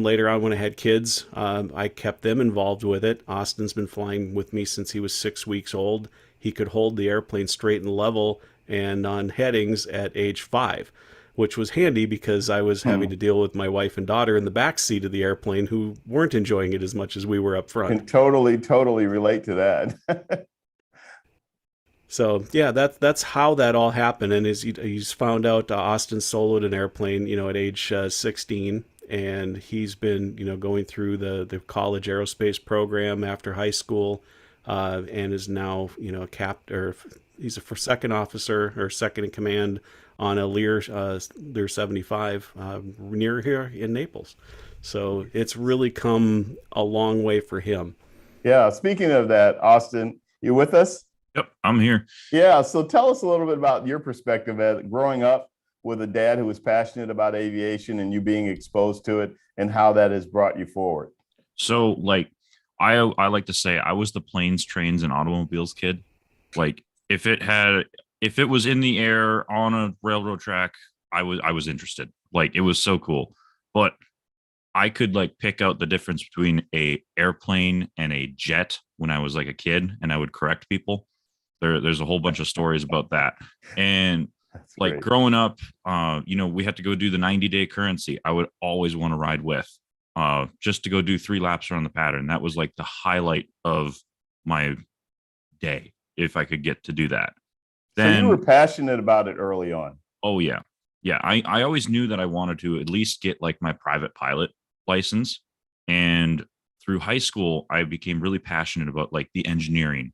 later on when I had kids, I kept them involved with it. Austin's been flying with me since he was 6 weeks old. He could hold the airplane straight and level and on headings at age 5, which was handy because I was having to deal with my wife and daughter in the back seat of the airplane who weren't enjoying it as much as we were up front. Can totally relate to that. So yeah, that's how that all happened. And he's found out Austin soloed an airplane, at age 16, and he's been, going through the college aerospace program after high school, and is now, he's a second officer or second in command on a Lear 75 near here in Naples. So it's really come a long way for him. Yeah. Speaking of that, Austin, you with us? Yep, I'm here. Yeah. So tell us a little bit about your perspective as growing up with a dad who was passionate about aviation and you being exposed to it and how that has brought you forward. So like I like to say I was the planes, trains, and automobiles kid. Like if it was in the air on a railroad track, I was interested. Like it was so cool. But I could like pick out the difference between a airplane and a jet when I was like a kid, and I would correct people. There's a whole bunch of stories about that. And That's like great. growing up, we had to go do the 90-day currency. I would always want to ride with, just to go do 3 laps around the pattern. That was like the highlight of my day if I could get to do that. So you were Then, passionate about it early on. oh yeah, yeah. I always knew that I wanted to at least get like my private pilot license. And through high school, I became really passionate about like the engineering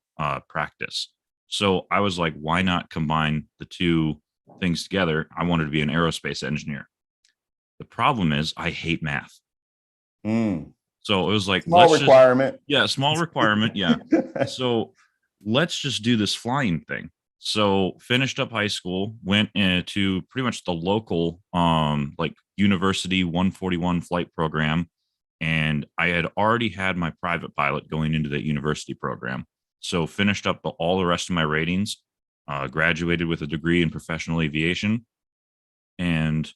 practice. So I was like, why not combine the two things together? I wanted to be an aerospace engineer. The problem is I hate math. Mm. So it was like, Small requirement. yeah, small requirement. Yeah. So let's just do this flying thing. So finished up high school, went into pretty much the local like university 141 flight program. And I had already had my private pilot going into that university program. So finished up all the rest of my ratings, graduated with a degree in professional aviation. And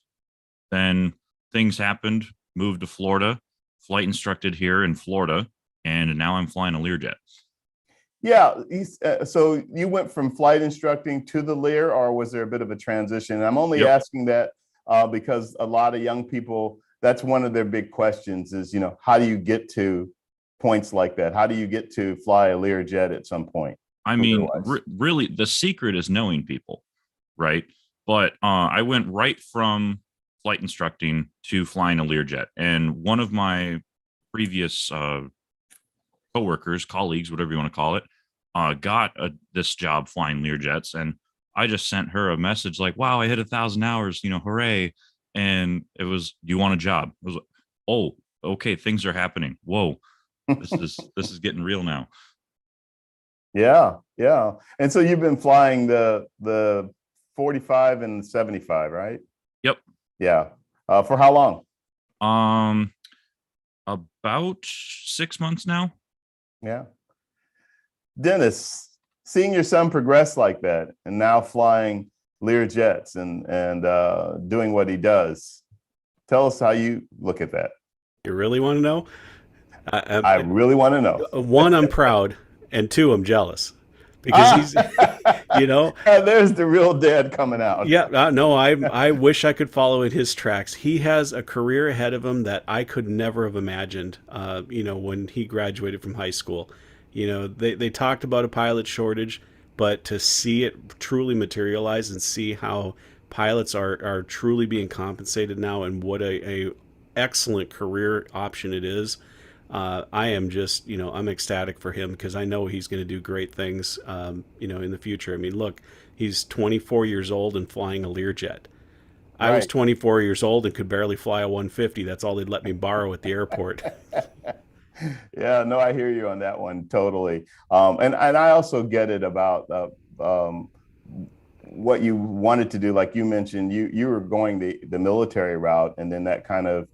then things happened, moved to Florida, flight instructed here in Florida, and now I'm flying a Learjet. Yeah. So you went from flight instructing to the Lear, or was there a bit of a transition? And I'm only Yep. asking that because a lot of young people, that's one of their big questions is, how do you get to points like that? How do you get to fly a Learjet at some point? I mean, Career-wise? really, the secret is knowing people, right? But I went right from flight instructing to flying a Learjet. And one of my previous coworkers, colleagues, whatever you want to call it, got this job flying Learjets. And I just sent her a message like, wow, I hit 1,000 hours, hooray. And it was, do you want a job? I was like, oh, okay, things are happening. Whoa, this is getting real now. Yeah, yeah. And so you've been flying the 45 and 75, right? Yep. Yeah. For how long? About 6 months now. Yeah. Dennis, seeing your son progress like that and now flying Lear jets and doing what he does, tell us how you look at that. You really want to know? I really want to know. One, I'm proud, and two, I'm jealous because he's, There's the real dad coming out. Yeah, no, I wish I could follow in his tracks. He has a career ahead of him that I could never have imagined. When he graduated from high school, they talked about a pilot shortage, but to see it truly materialize and see how pilots are truly being compensated now and what a excellent career option it is. I am just, I'm ecstatic for him because I know he's going to do great things, in the future. I mean, look, he's 24 years old and flying a Learjet. I was 24 years old and could barely fly a 150. That's all they'd let me borrow at the airport. Yeah, no, I hear you on that one totally. And I also get it about what you wanted to do. Like you mentioned, you were going the military route, and then that kind of,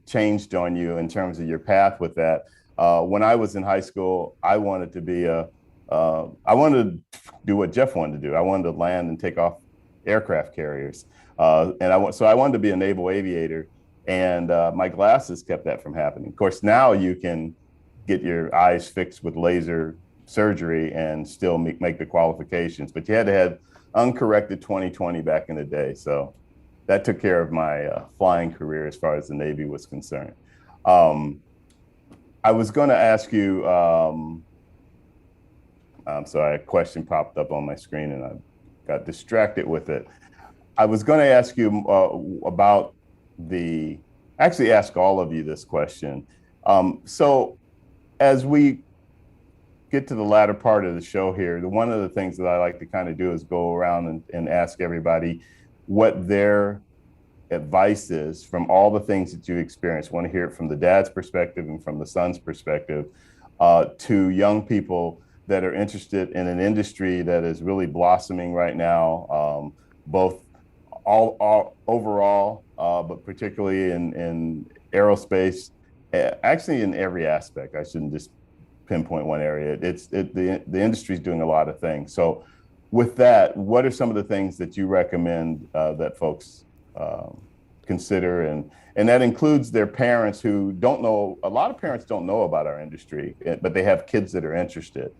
changed on you in terms of your path with that. When I was in high school, I wanted to be I wanted to do what Jeff wanted to do. I wanted to land and take off aircraft carriers. So I wanted to be a naval aviator, and my glasses kept that from happening. Of course, now you can get your eyes fixed with laser surgery and still make the qualifications, but you had to have uncorrected 20/20 back in the day. So that took care of my flying career as far as the Navy was concerned. I was going to ask you, I'm sorry, a question popped up on my screen and I got distracted with it. I was going to ask you about actually ask all of you this question. So as we get to the latter part of the show here, one of the things that I like to kind of do is go around and ask everybody what their advice is from all the things that you experience. I want to hear it from the dad's perspective and from the son's perspective, to young people that are interested in an industry that is really blossoming right now, both all overall, but particularly in aerospace, actually in every aspect. I shouldn't just pinpoint one area. The industry is doing a lot of things. So with that, what are some of the things that you recommend that folks consider? And that includes their parents who don't know. A lot of parents don't know about our industry, but they have kids that are interested.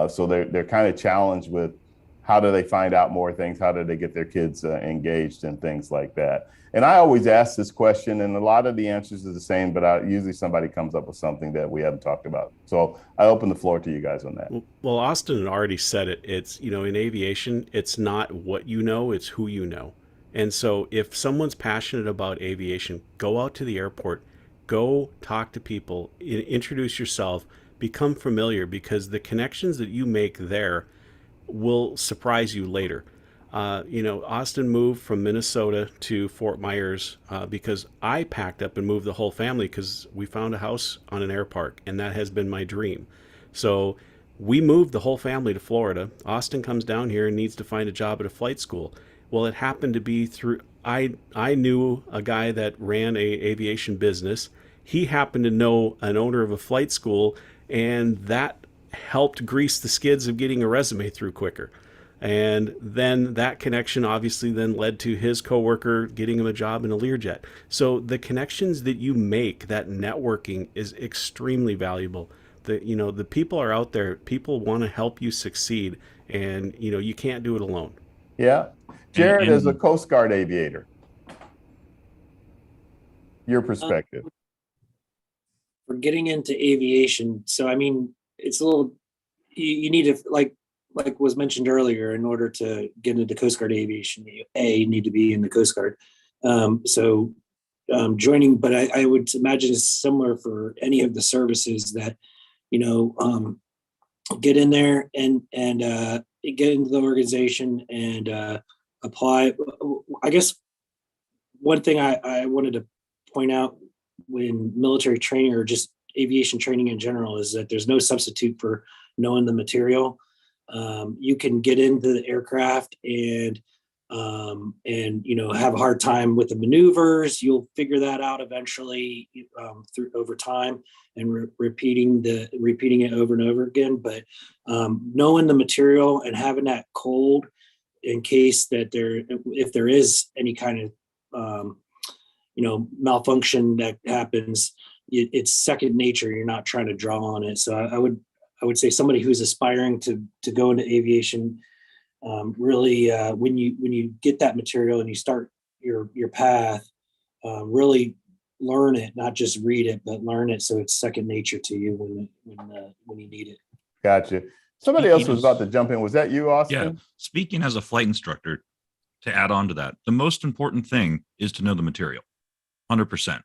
So they're kind of challenged with how do they find out more things? How do they get their kids engaged and things like that? And I always ask this question, and a lot of the answers are the same, but usually somebody comes up with something that we haven't talked about. So I open the floor to you guys on that. Well, Austin had already said it. It's, in aviation, it's not what you know, it's who you know. And so if someone's passionate about aviation, go out to the airport, go talk to people, introduce yourself, become familiar, because the connections that you make there will surprise you later. Austin moved from Minnesota to Fort Myers because I packed up and moved the whole family because we found a house on an air park, and that has been my dream. So we moved the whole family to Florida. Austin comes down here and needs to find a job at a flight school. Well, it happened to be through, I knew a guy that ran a aviation business. He happened to know an owner of a flight school, and that helped grease the skids of getting a resume through quicker. And then that connection obviously then led to his coworker getting him a job in a Learjet. So the connections that you make, that networking, is extremely valuable. The people are out there. People want to help you succeed, and you can't do it alone. Yeah, Jared, as a Coast Guard aviator, your perspective. For getting into aviation, so I mean, it's a little. You need to like was mentioned earlier, in order to get into Coast Guard aviation, you need to be in the Coast Guard. Joining, but I would imagine it's similar for any of the services that, get in there and get into the organization and apply. I guess one thing I wanted to point out when military training, or just aviation training in general, is that there's no substitute for knowing the material. You can get into the aircraft and have a hard time with the maneuvers. You'll figure that out eventually through over time, and repeating it over and over again. But knowing the material and having that cold in case that if there is any kind of malfunction that happens, it's second nature. You're not trying to draw on it. So I would say somebody who's aspiring to go into aviation, really, when you get that material and you start your path, really learn it, not just read it, but learn it so it's second nature to you when you need it. Gotcha. Somebody else was about to jump in. Was that you, Austin? Yeah. Speaking as a flight instructor, to add on to that, the most important thing is to know the material, 100%.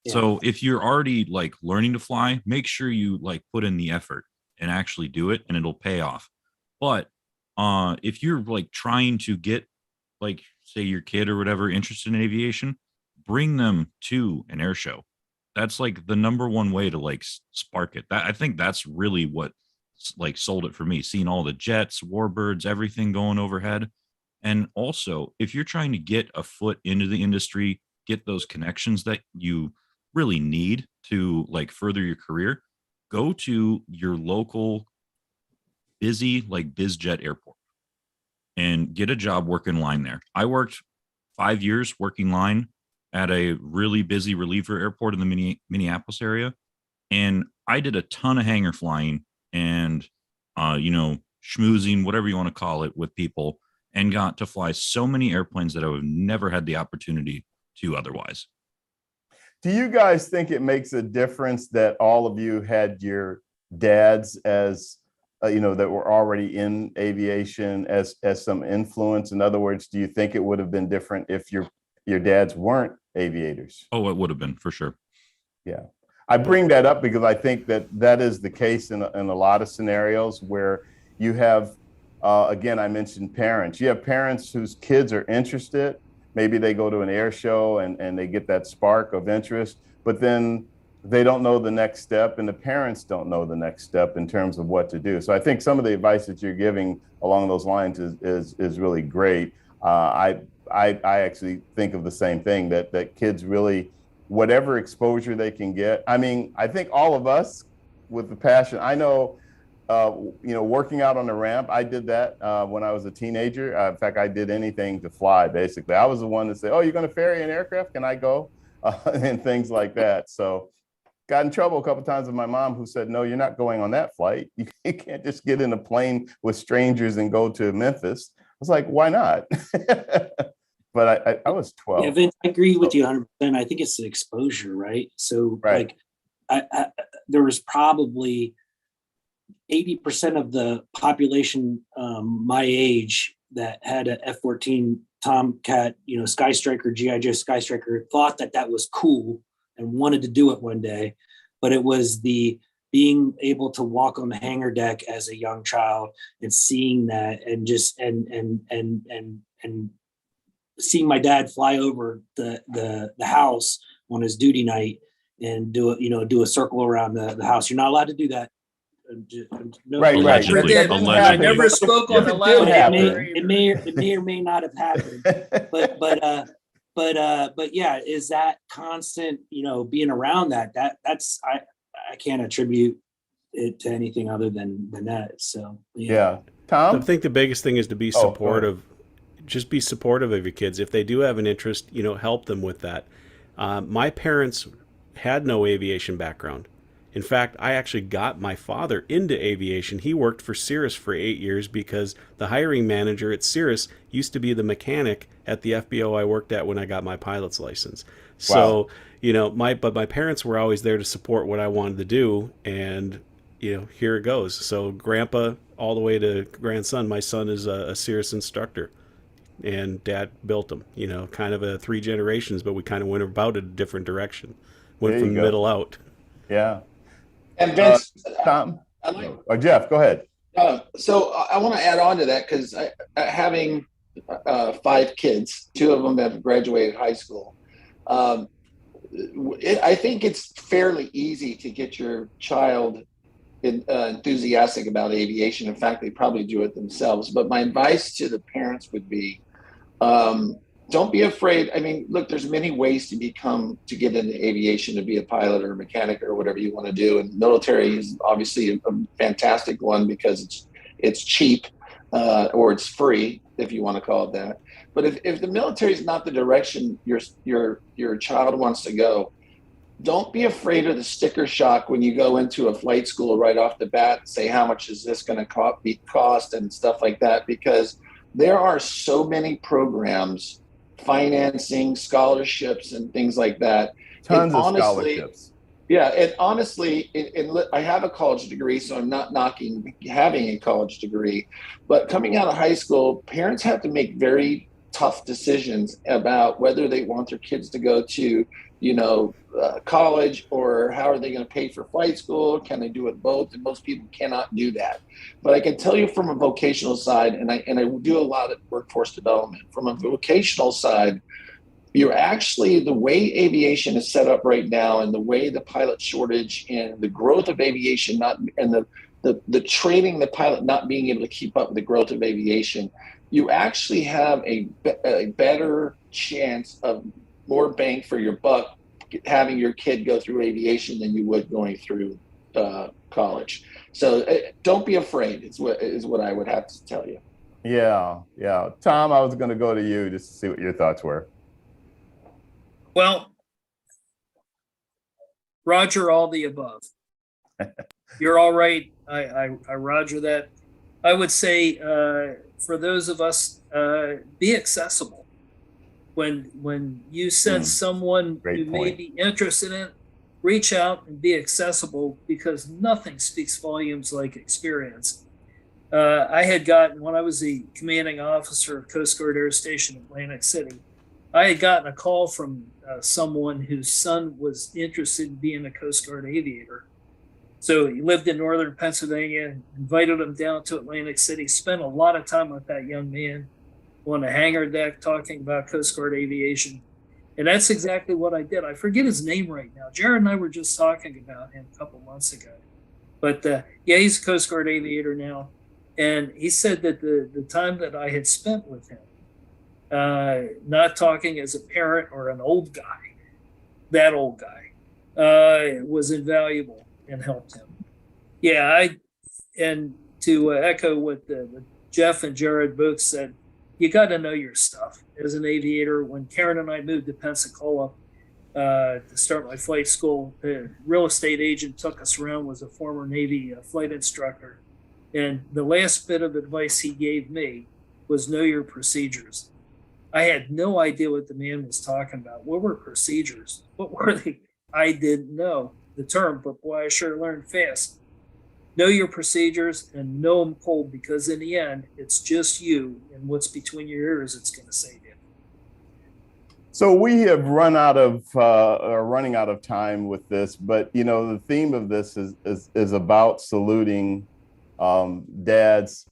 Yeah. So if you're already learning to fly, make sure you put in the effort and actually do it, and it'll pay off. But if you're trying to get say your kid or whatever interested in aviation, bring them to an air show. That's the number one way to spark it. I think that's really what sold it for me, seeing all the jets, warbirds, everything going overhead. And also, if you're trying to get a foot into the industry, get those connections that you really need to further your career, go to your local busy BizJet airport and get a job working line there. I worked 5 years working line at a really busy reliever airport in the Minneapolis area, and I did a ton of hangar flying and schmoozing, whatever you want to call it, with people, and got to fly so many airplanes that I would never had the opportunity to otherwise. Do you guys think it makes a difference that all of you had your dads as that were already in aviation as some influence? In other words, do you think it would have been different if your dads weren't aviators? Oh, it would have been, for sure. Yeah. I bring that up because I think that is the case in a lot of scenarios where you have, again, I mentioned parents. You have parents whose kids are interested, maybe they go to an air show and they get that spark of interest, but then they don't know the next step, and the parents don't know the next step in terms of what to do. So I think some of the advice that you're giving along those lines is really great. I actually think of the same thing, that kids really, whatever exposure they can get. I mean, I think all of us with the passion, I know, working out on the ramp, I did that when I was a teenager. In fact, I did anything to fly, basically. I was the one to say, oh, you're going to ferry an aircraft? Can I go? And things like that. So got in trouble a couple of times with my mom, who said, no, you're not going on that flight. You can't just get in a plane with strangers and go to Memphis. I was like, why not? But I was 12. Yeah, Vince, I agree with you 100%. I think it's the exposure, right? So Right. like there was probably 80% of the population my age that had an F-14 Tomcat, Sky Striker, G.I. Joe Sky Striker, thought that was cool and wanted to do it one day. But it was the being able to walk on the hangar deck as a young child and seeing that, and just and seeing my dad fly over the house on his duty night and do a circle around the house. You're not allowed to do that. No, Right. Never did. I never spoke on the loud. It may or may not have happened. But yeah, is that constant, being around that's I can't attribute it to anything other than that. So yeah. Tom? I think the biggest thing is to be supportive. Just be supportive of your kids. If they do have an interest, help them with that. My parents had no aviation background. In fact, I actually got my father into aviation. He worked for Cirrus for 8 years because the hiring manager at Cirrus used to be the mechanic at the FBO I worked at when I got my pilot's license. So, but my parents were always there to support what I wanted to do, and here it goes. So grandpa all the way to grandson, my son is a Cirrus instructor, and dad built him, kind of 3 generations, but we kind of went about it a different direction. Went from the middle out. Yeah. And Vince, Tom or Jeff, go ahead. So I want to add on to that, because having 5 kids, 2 of them have graduated high school. I think it's fairly easy to get your child enthusiastic about aviation. In fact, they probably do it themselves. But my advice to the parents would be, don't be afraid. I mean, look, there's many ways to get into aviation, to be a pilot or a mechanic or whatever you want to do. And military is obviously a fantastic one because it's cheap, or it's free, if you want to call it that. But if the military is not the direction your child wants to go, don't be afraid of the sticker shock when you go into a flight school right off the bat and say, how much is this going to cost and stuff like that, because there are so many programs, financing, scholarships, and things like that. Tons of scholarships. Yeah, and honestly, I have a college degree, so I'm not knocking having a college degree. But coming out of high school, parents have to make very tough decisions about whether they want their kids to go to, college, or how are they going to pay for flight school? Can they do it both? And most people cannot do that. But I can tell you from a vocational side, and I do a lot of workforce development. From a vocational side, you're actually, the way aviation is set up right now, and the way the pilot shortage and the growth of aviation, the training the pilot not being able to keep up with the growth of aviation, you actually have a better chance of more bang for your buck having your kid go through aviation than you would going through college. So don't be afraid is what I would have to tell you. Yeah. Tom, I was going to go to you just to see what your thoughts were. Well, Roger, all the above. You're all right. I Roger that. I would say for those of us, be accessible. When you sense someone who may be interested in it, reach out and be accessible, because nothing speaks volumes like experience. I had gotten, when I was the commanding officer of Coast Guard Air Station Atlantic City, I had gotten a call from someone whose son was interested in being a Coast Guard aviator. So he lived in northern Pennsylvania, invited him down to Atlantic City, spent a lot of time with that young man. on the hangar deck talking about Coast Guard aviation. And that's exactly what I did. I forget his name right now. Jared and I were just talking about him a couple months ago. But yeah, he's a Coast Guard aviator now. And he said that the time that I had spent with him, not talking as a parent or an old guy, that old guy, was invaluable and helped him. Yeah, and to echo what Jeff and Jared both said, you got to know your stuff as an aviator. When Karen and I moved to Pensacola to start my flight school, the real estate agent took us around, was a former Navy flight instructor. And the last bit of advice he gave me was know your procedures. I had no idea what the man was talking about. What were procedures? What were they? I didn't know the term, but boy, I sure learned fast. Know your procedures and know them cold, because in the end, it's just you and what's between your ears that's going to save you. So we have running out of time with this, but you know, the theme of this is about saluting dads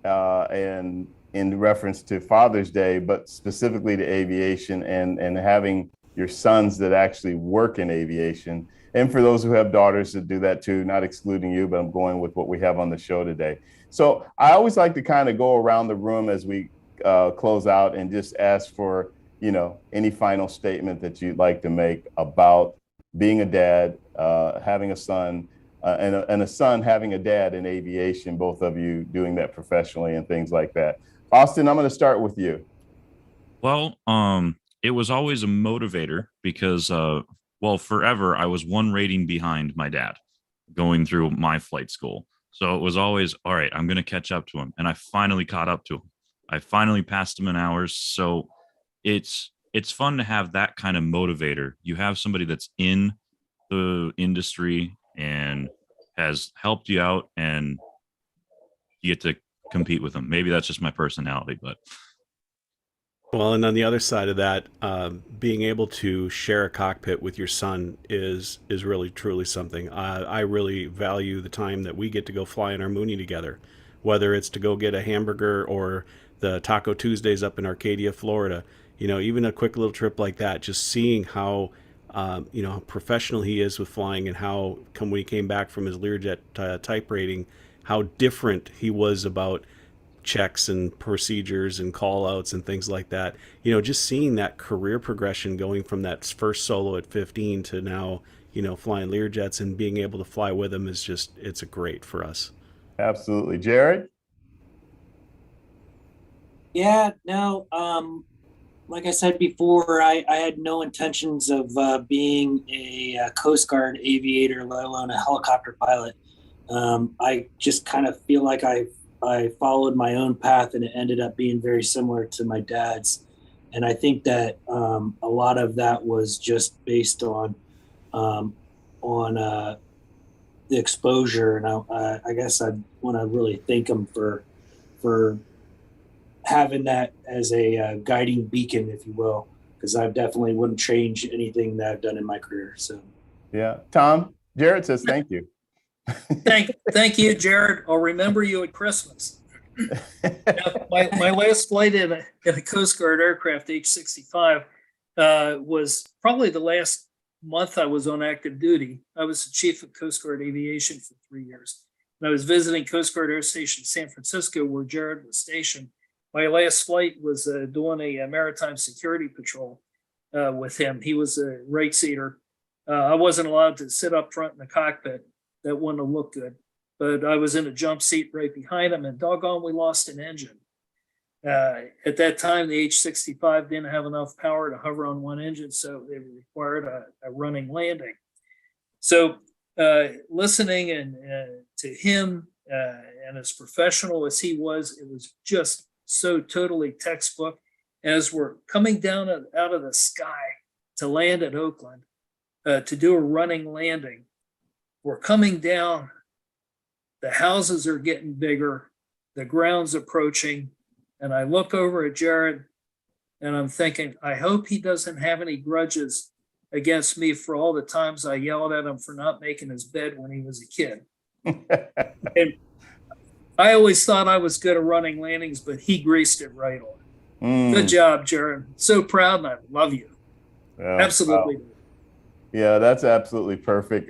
and in reference to Father's Day, but specifically to aviation and having your sons that actually work in aviation. And for those who have daughters that do that too, not excluding you, but I'm going with what we have on the show today. So I always like to kind of go around the room as we close out and just ask for, you know, any final statement that you'd like to make about being a dad, having a son, and a son having a dad in aviation, both of you doing that professionally and things like that. Austin, I'm going to start with you. Well, it was always a motivator because, well, forever I was one rating behind my dad going through my flight school. So it was always, all right, I'm going to catch up to him. And I finally caught up to him. I finally passed him in hours. So it's fun to have that kind of motivator. You have somebody that's in the industry and has helped you out, and you get to compete with them. Maybe that's just my personality, but. Well, and on the other side of that, being able to share a cockpit with your son is really truly something. I really value the time that we get to go fly in our Mooney together, whether it's to go get a hamburger or the Taco Tuesdays up in Arcadia, Florida. You know, even a quick little trip like that, just seeing how you know, how professional he is with flying, and how when he came back from his Learjet type rating, how different he was about checks and procedures and call outs and things like that. You know, just seeing that career progression going from that first solo at 15 to now, you know, flying Learjets and being able to fly with him is just, it's a great for us. Absolutely. Jared? Yeah, no, like I said before, I had no intentions of being a Coast Guard aviator, let alone a helicopter pilot. I just kind of feel like I followed my own path, and it ended up being very similar to my dad's. And I think that a lot of that was just based on the exposure. And I guess I want to really thank him for having that as a guiding beacon, if you will, because I definitely wouldn't change anything that I've done in my career. So, yeah, Tom. Jared says thank you. Thank you, Jared. I'll remember you at Christmas. My last flight in a Coast Guard aircraft, H-65, was probably the last month I was on active duty. I was the chief of Coast Guard Aviation for 3 years. And I was visiting Coast Guard Air Station San Francisco, where Jared was stationed. My last flight was doing a maritime security patrol with him. He was a right seater. I wasn't allowed to sit up front in the cockpit. That wouldn't have looked good. But I was in a jump seat right behind him, and doggone, we lost an engine. At that time, the H-65 didn't have enough power to hover on one engine, so they required a running landing. So listening to him, and as professional as he was, it was just so totally textbook. As we're coming down out of the sky to land at Oakland, to do a running landing, we're coming down, the houses are getting bigger, the ground's approaching, and I look over at Jared and I'm thinking, I hope he doesn't have any grudges against me for all the times I yelled at him for not making his bed when he was a kid. And I always thought I was good at running landings, but he greased it right on. Good job, Jared. So proud, and I love you. Yeah, Absolutely. wow. Yeah, that's absolutely perfect.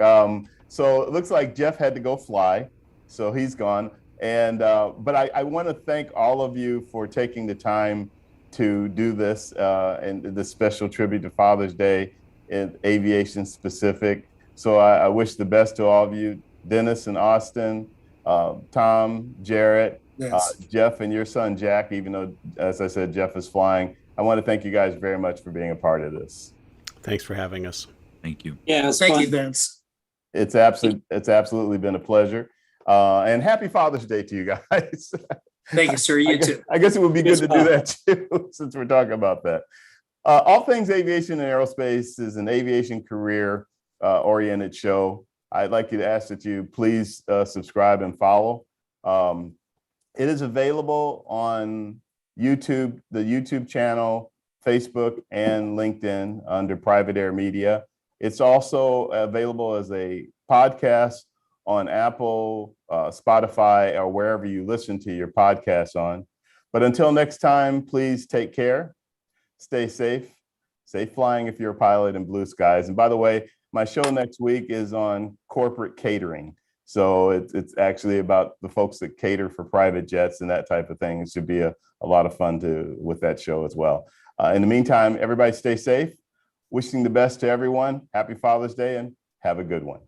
So it looks like Jeff had to go fly, so he's gone. And but I want to thank all of you for taking the time to do this and this special tribute to Father's Day in aviation specific. So I wish the best to all of you, Dennis and Austin, Tom, Jarrett, Yes. Jeff, and your son Jack. Even though, as I said, Jeff is flying, I want to thank you guys very much for being a part of this. Thanks for having us. Thank you. Yeah, it was Thank fun. you, Vince. It's absolutely been a pleasure. And happy Father's Day to you guys. Thank you, sir. You too. I guess it would be You good as to well. do that too, since we're talking about that. All Things Aviation and Aerospace is an aviation career oriented show. I'd like you to ask that you please subscribe and follow. It is available on YouTube, the YouTube channel, Facebook, and LinkedIn under Private Air Media. It's also available as a podcast on Apple, Spotify, or wherever you listen to your podcasts on. But until next time, please take care, stay safe flying if you're a pilot in blue skies. And by the way, my show next week is on corporate catering. So it's actually about the folks that cater for private jets and that type of thing. It should be a lot of fun with that show as well. In the meantime, everybody stay safe. Wishing the best to everyone. Happy Father's Day and have a good one.